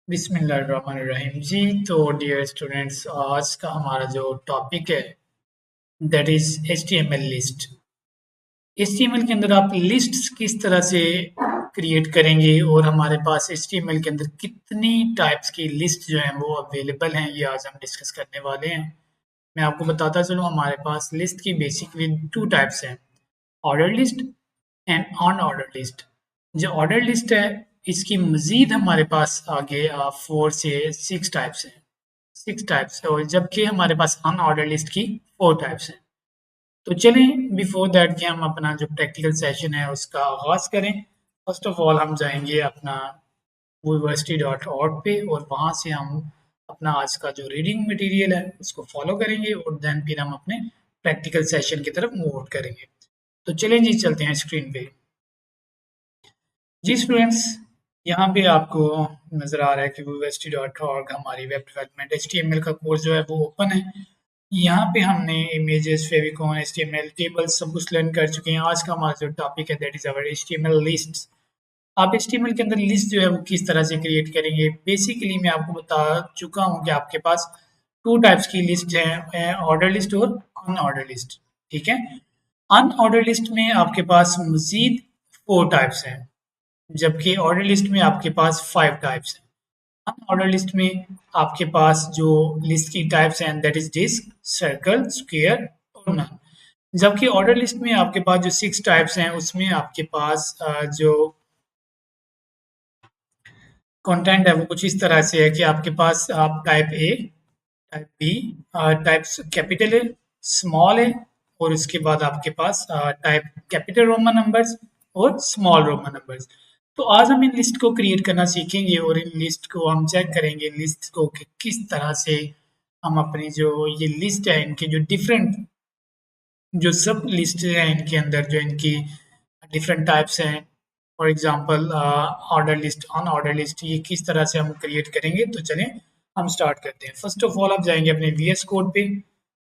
बिस्मिल्लाहिर्रहमानिर्रहीम जी। तो dear students, आज का हमारा जो टॉपिक है that is HTML list. HTML के अंदर आप लिस्ट्स किस तरह से क्रिएट करेंगे और हमारे पास HTML के अंदर कितनी टाइप्स की लिस्ट जो है वो अवेलेबल हैं, ये आज हम डिस्कस करने वाले हैं। मैं आपको बताता चलूँ, हमारे पास लिस्ट की बेसिकली टू टाइप्स हैं, order list and unordered list. जो ऑर्डर लिस्ट है इसकी मजीद हमारे पास आगे 4 से 6 टाइप्स हैं, 6 टाइप्स, और जबकि हमारे पास अनऑर्डर लिस्ट की 4 टाइप्स हैं। तो चलें, बिफोर दैट कि हम अपना जो प्रैक्टिकल सेशन है उसका आगाज़ करें, फर्स्ट ऑफ ऑल हम जाएंगे अपना university.org पे और वहाँ से हम अपना आज का जो रीडिंग मटेरियल है उसको फॉलो करेंगे और देन फिर हम अपने प्रैक्टिकल सेशन की तरफ मूव करेंगे। तो चलें जी, चलते हैं स्क्रीन पे। जी स्टूडेंट्स, यहाँ पे आपको नज़र आ रहा है कि university.org हमारी वेब डेवलपमेंट HTML का कोर्स जो है वो ओपन है। यहाँ पे हमने इमेजेस, फेविकॉन, HTML, टेबल्स सब कुछ लर्न कर चुके हैं। आज का हमारा जो टॉपिक है that is our HTML lists. आप HTML के अंदर लिस्ट जो है वो किस तरह से क्रिएट करेंगे, बेसिकली मैं आपको बता चुका हूँ कि आपके पास टू टाइप्स की लिस्ट है, ऑर्डर लिस्ट और अनऑर्डर लिस्ट। ठीक है, अनऑर्डर लिस्ट में आपके पास मजीद 4 टाइप्स हैं, जबकि ऑर्डर लिस्ट में आपके पास 5 टाइप्स हैं। अनऑर्डर लिस्ट में आपके पास जो लिस्ट की टाइप्स हैं that is disc, circle, square और नन। जबकि ऑर्डर लिस्ट में आपके पास जो 6 टाइप्स हैं उसमें आपके पास जो कंटेंट है वो कुछ इस तरह से है कि आपके पास आप type A, type B, type capital है, स्मॉल है, और उसके बाद आपके पास टाइप कैपिटल रोमन नंबर्स और स्मॉल रोमन नंबर्स। तो आज हम इन लिस्ट को क्रिएट करना सीखेंगे और इन लिस्ट को हम चेक करेंगे लिस्ट को कि किस तरह से हम अपनी जो ये लिस्ट है इनके जो डिफरेंट जो सब लिस्ट हैं इनके अंदर जो इनकी डिफरेंट टाइप्स हैं, for example order list, unordered list, ये किस तरह से हम क्रिएट करेंगे। तो चलें हम स्टार्ट करते हैं। फर्स्ट ऑफ ऑल आप जाएंगे अपने VS कोड पे।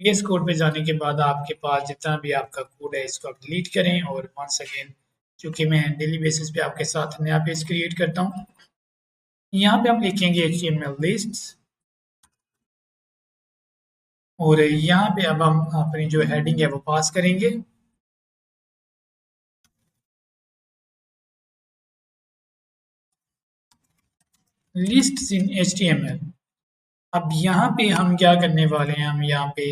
VS कोड पे जाने के बाद आपके पास जितना भी आपका कोड है इसको आप डिलीट करें और वंस अगेन, क्योंकि मैं डेली बेसिस पे आपके साथ नया पेज क्रिएट करता हूँ, यहाँ पे आप लिखेंगे HTML लिस्ट्स और यहाँ पे अब हम अपनी जो हेडिंग है वो पास करेंगे। लिस्ट्स इन HTML। अब यहाँ पे हम क्या करने वाले हैं, हम यहाँ पे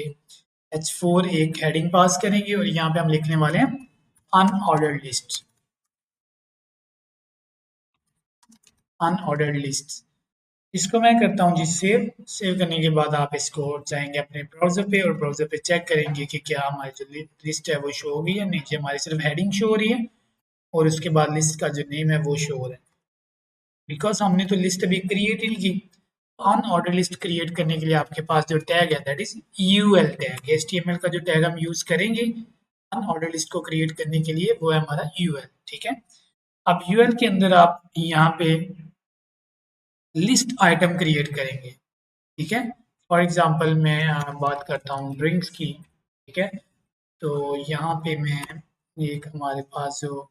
H4 एक हेडिंग पास करेंगे और यहाँ पे हम लिखने वाले हैं अनऑर्डर्ड लिस्ट, अनऑर्डर्ड लिस्ट। इसको मैं करता हूँ जी सेव। सेव करने के बाद आप इसको जाएंगे अपने ब्राउजर पे और ब्राउजर पे चेक करेंगे कि क्या हमारी जो लिस्ट है वो शो हो गई है। नीचे हमारी सिर्फ हेडिंग शो हो रही है और उसके बाद लिस्ट का जो नेम है वो शो हो रहा है, बिकॉज हमने तो लिस्ट अभी क्रिएट ही नहीं की। अनऑर्डर लिस्ट क्रिएट करने के लिए आपके पास जो टैग है that is UL tag, HTML का जो टैग हम यूज करेंगे अनऑर्डर लिस्ट को क्रिएट करने के लिए वो है हमारा यूएल। ठीक है, अब यूएल के अंदर आप यहाँ पे लिस्ट आइटम क्रिएट करेंगे। ठीक है, फॉर एग्जांपल मैं बात करता हूँ ड्रिंक्स की। ठीक है, तो यहाँ पे मैं एक हमारे पास जो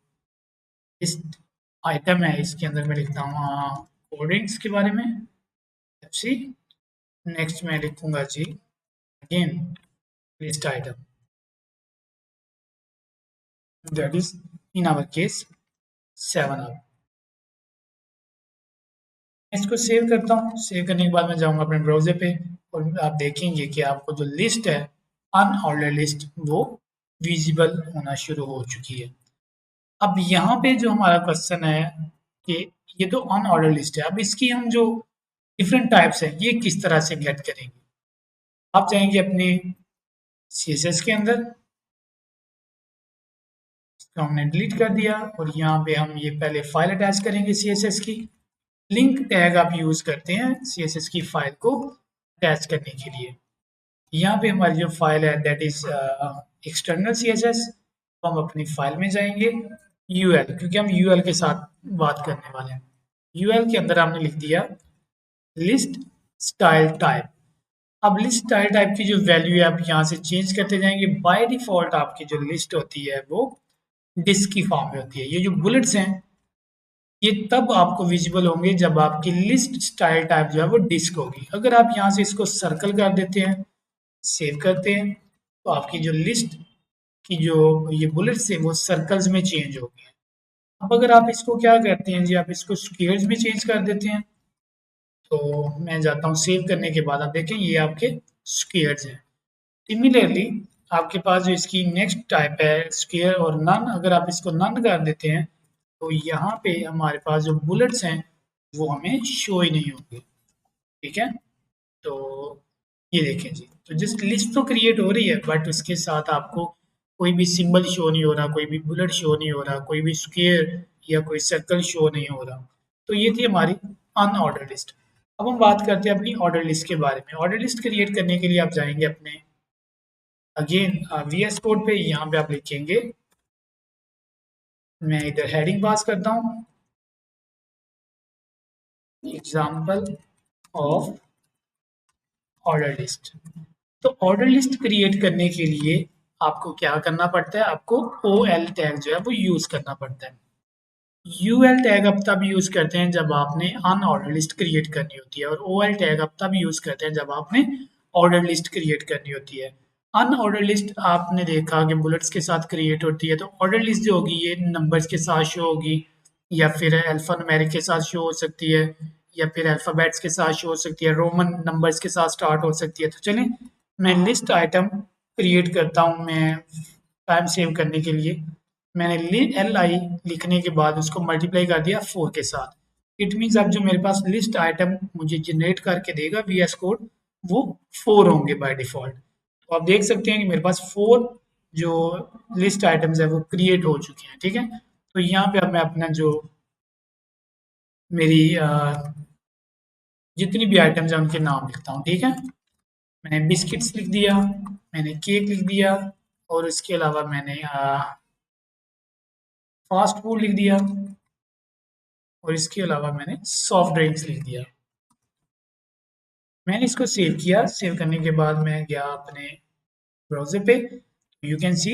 लिस्ट आइटम है इसके अंदर मैं लिखता हूँ कोल्ड ड्रिंक्स के बारे में, पेप्सी। नेक्स्ट मैं लिखूंगा जी again list item that is in our case 7 up. इसको सेव करता हूँ। सेव करने के बाद मैं जाऊंगा अपने ब्राउजर पे और आप देखेंगे कि आपको जो लिस्ट है अनऑर्डर लिस्ट वो विजिबल होना शुरू हो चुकी है। अब यहाँ पे जो हमारा क्वेश्चन है कि ये तो अनऑर्डर लिस्ट है, अब इसकी हम जो डिफरेंट टाइप्स हैं ये किस तरह से गेट करेंगे। आप जाएंगे अपने CSS के अंदर, इसको हमने डिलीट कर दिया और यहाँ पे हम ये पहले फाइल अटैच करेंगे CSS की। लिंक टैग आप यूज करते हैं CSS की फाइल को अटैच करने के लिए। यहाँ पे हमारी जो फाइल है दैट इज एक्सटर्नल CSS। तो हम अपनी फाइल में जाएंगे UL, क्योंकि हम UL के साथ बात करने वाले हैं। UL के अंदर हमने लिख दिया लिस्ट स्टाइल टाइप। अब लिस्ट स्टाइल टाइप की जो वैल्यू है आप यहाँ से चेंज करते जाएंगे। बाय डिफॉल्ट आपकी जो लिस्ट होती है वो डिस्क की फॉर्म में होती है। ये जो बुलेट्स हैं ये तब आपको विजिबल होंगे जब आपकी लिस्ट स्टाइल टाइप जो है वो डिस्क होगी। अगर आप यहाँ से इसको सर्कल कर देते हैं, सेव करते हैं, तो आपकी जो लिस्ट की जो ये बुलेट्स है वो सर्कल्स में चेंज हो गए हैं। अब अगर आप इसको क्या करते हैं जी, आप इसको स्क्वेयर्स में चेंज कर देते हैं, तो मैं जाता हूँ सेव करने के बाद आप देखें ये आपके स्क्वेयर्स हैं। सिमिलरली आपके पास जो इसकी नेक्स्ट टाइप है स्क्वेयर और नन, अगर आप इसको नन कर देते हैं तो यहाँ पे हमारे पास जो बुलेट्स हैं वो हमें शो ही नहीं होंगे। ठीक है, तो ये देखें जी, तो जस्ट लिस्ट तो क्रिएट हो रही है बट उसके साथ आपको कोई भी सिंबल शो नहीं हो रहा, कोई भी बुलेट शो नहीं हो रहा, कोई भी स्क्वेयर या कोई सर्कल शो नहीं हो रहा। तो ये थी हमारी अनऑर्डर लिस्ट। अब हम बात करते हैं अपनी ऑर्डर लिस्ट के बारे में। ऑर्डर लिस्ट क्रिएट करने के लिए आप जाएंगे अपने अगेन वीएस कोड पे, यहाँ पे आप लिखेंगे, मैं इधर हेडिंग पास करता हूँ, एग्जाम्पल ऑफ ऑर्डर लिस्ट। तो ऑर्डर लिस्ट क्रिएट करने के लिए आपको क्या करना पड़ता है, आपको ओ एल टैग जो है वो यूज करना पड़ता है। यू एल टैग आप तब यूज करते हैं जब आपने अनऑर्डर लिस्ट क्रिएट करनी होती है, और ओ एल टैग आप तब यूज करते हैं जब आपने ऑर्डर लिस्ट क्रिएट करनी होती है। अनऑर्डर लिस्ट आपने देखा कि बुलेट्स के साथ क्रिएट होती है, तो ऑर्डर लिस्ट जो होगी ये नंबर्स के साथ शो होगी, या फिर अल्फा न्यूमेरिक के साथ शो हो सकती है, या फिर अल्फाबेट्स के साथ शो हो सकती है, रोमन नंबर्स के साथ स्टार्ट हो सकती है। तो चलें मैं लिस्ट आइटम क्रिएट करता हूँ, मैं टाइम सेव करने के लिए मैंने एल आई लिखने के बाद उसको मल्टीप्लाई कर दिया 4 के साथ। इट मीन्स अब जो मेरे पास लिस्ट आइटम मुझे जनरेट करके देगा वी एस कोड वो 4 होंगे बाय डिफॉल्ट। तो आप देख सकते हैं कि मेरे पास 4 जो लिस्ट आइटम्स है वो क्रिएट हो चुके हैं। ठीक है, तो यहाँ पे अब मैं अपना जो मेरी जितनी भी आइटम्स हैं उनके नाम लिखता हूँ। ठीक है, मैंने बिस्किट्स लिख दिया, मैंने केक लिख दिया, और इसके अलावा मैंने फास्ट फूड लिख दिया, और इसके अलावा मैंने सॉफ्ट ड्रिंक्स लिख दिया। मैंने इसको सेव किया, सेव करने के बाद मैं गया अपने ब्राउज़र पे। यू कैन सी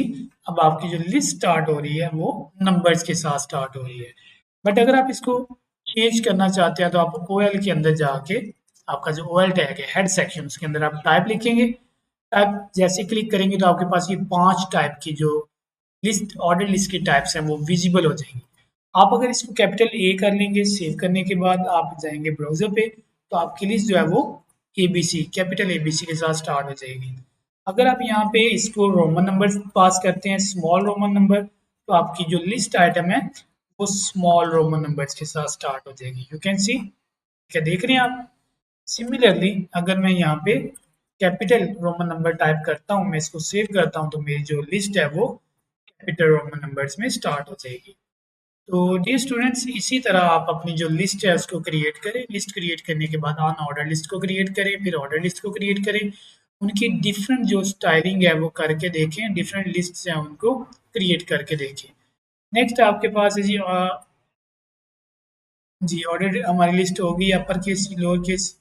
अब आपकी जो लिस्ट स्टार्ट हो रही है वो नंबर्स के साथ स्टार्ट हो रही है। बट अगर आप इसको चेंज करना चाहते हैं तो आप ओएल के अंदर जाके आपका जो ओएल टैग है हेड सेक्शन, उसके अंदर आप टाइप लिखेंगे। टाइप जैसे क्लिक करेंगे तो आपके पास ये 5 टाइप की जो लिस्ट ऑर्डर लिस्ट की टाइप्स हैं वो विजिबल हो जाएंगी। आप अगर इसको कैपिटल ए कर लेंगे, सेव करने के बाद आप जाएंगे ब्राउज़र पे, तो आपकी लिस्ट जो है वो एबीसी कैपिटल एबीसी के साथ स्टार्ट हो जाएगी। अगर आप यहाँ पे इसको रोमन नंबर पास करते हैं, स्मॉल रोमन नंबर, तो आपकी जो लिस्ट आइटम है वो स्मॉल रोमन नंबर्स के साथ स्टार्ट हो जाएगी। यू कैन सी, क्या देख रहे हैं आप? सिमिलरली अगर मैं यहाँ पे कैपिटल रोमन नंबर टाइप करता हूँ, मैं इसको सेव करता हूँ, तो मेरी जो लिस्ट है वो कैपिटल रोमन नंबर्स में स्टार्ट हो जाएगी। तो डियर स्टूडेंट्स, इसी तरह आप अपनी जो लिस्ट है उसको क्रिएट करें। लिस्ट क्रिएट करने के बाद ऑन ऑर्डर लिस्ट को क्रिएट करें, फिर ऑर्डर लिस्ट को क्रिएट करें, उनकी डिफरेंट जो स्टाइलिंग है वो करके देखें, डिफरेंट लिस्ट्स हैं उनको क्रिएट करके देखें। नेक्स्ट आपके पास है जी जी ऑर्डर हमारी लिस्ट होगी अपर केस लोअर केस,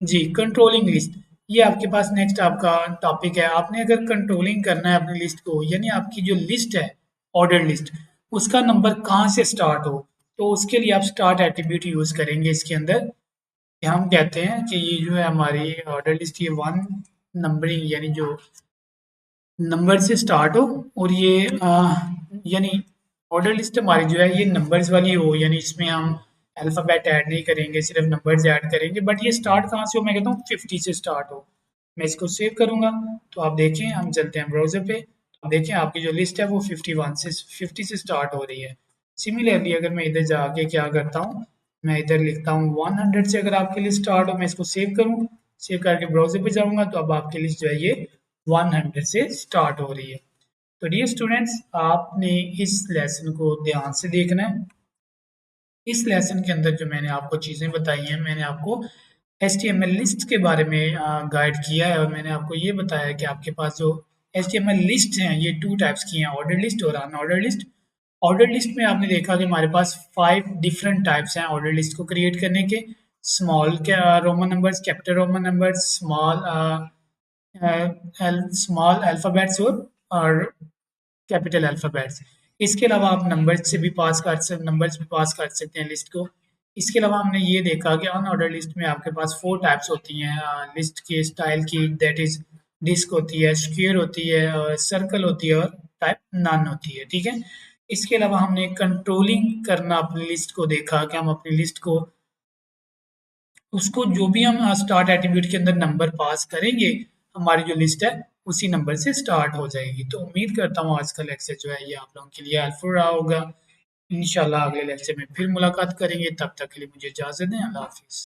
जी कंट्रोलिंग लिस्ट। ये आपके पास नेक्स्ट आपका टॉपिक है। आपने अगर कंट्रोलिंग करना है अपनी लिस्ट को, यानी आपकी जो लिस्ट है ऑर्डर लिस्ट उसका नंबर कहाँ से स्टार्ट हो, तो उसके लिए आप स्टार्ट एट्रीब्यूट यूज करेंगे इसके अंदर। कि हम कहते हैं कि ये जो है हमारी ऑर्डर लिस्ट, ये वन नंबरिंग यानी जो नंबर से स्टार्ट हो, और ये यानी ऑर्डर लिस्ट हमारी जो है ये नंबर्स वाली हो, यानी इसमें हम अल्फ़ाबेट ऐड नहीं करेंगे, सिर्फ नंबर्स ऐड करेंगे। बट ये स्टार्ट कहाँ से हो, मैं कहता हूँ 50 से स्टार्ट हो। मैं इसको सेव करूँगा, तो आप देखें हम चलते हैं ब्राउज़र पे, आप देखें आपकी जो लिस्ट है वो 51 से 50 से स्टार्ट हो रही है। सिमिलरली अगर मैं इधर जाके क्या करता हूँ, मैं इधर लिखता हूँ 100 से अगर आपकी लिस्ट स्टार्ट हो, मैं इसको सेव करूँ, सेव करके ब्राउज़र पे जाऊँगा, तो अब आपकी लिस्ट जो है ये 100 से स्टार्ट हो रही है। तो डियर स्टूडेंट्स, आपने इस लेसन को ध्यान से देखना है। इस लेसन के अंदर जो मैंने आपको चीज़ें बताई हैं, मैंने आपको HTML लिस्ट के बारे में गाइड किया है, और मैंने आपको ये बताया है कि आपके पास जो HTML लिस्ट हैं ये 2 टाइप्स की हैं, ऑर्डर लिस्ट और अनऑर्डर लिस्ट। ऑर्डर लिस्ट में आपने देखा कि हमारे पास 5 डिफरेंट टाइप्स हैं ऑर्डर लिस्ट को क्रिएट करने के। Small Roman numbers, capital Roman numbers, small alphabets और कैपिटल अल्फ़ाबेट्स। इसके अलावा आप नंबर्स भी पास कर सकते हैं लिस्ट को। इसके अलावा हमने ये देखा कि अनऑर्डर लिस्ट में आपके पास 4 टाइप्स होती हैं लिस्ट के स्टाइल की, दैट इज़ डिस्क होती है, स्क्वायर होती है और सर्कल होती है और टाइप नन होती है, ठीक है? इसके अलावा हमने कंट्रोलिंग करना अपनी लिस्ट को देखा कि हम अपनी लिस्ट को उसको जो भी हम स्टार्ट एट्रीब्यूट के अंदर नंबर पास करेंगे, हमारी जो लिस्ट है उसी नंबर से स्टार्ट हो जाएगी। तो उम्मीद करता हूँ आज का लेक्चर जो है ये आप लोगों के लिए हेल्पफुल रहा होगा। इंशाल्लाह अगले लेक्चर में फिर मुलाकात करेंगे, तब तक के लिए मुझे इजाज़त दें। अल्लाह हाफ़िज़।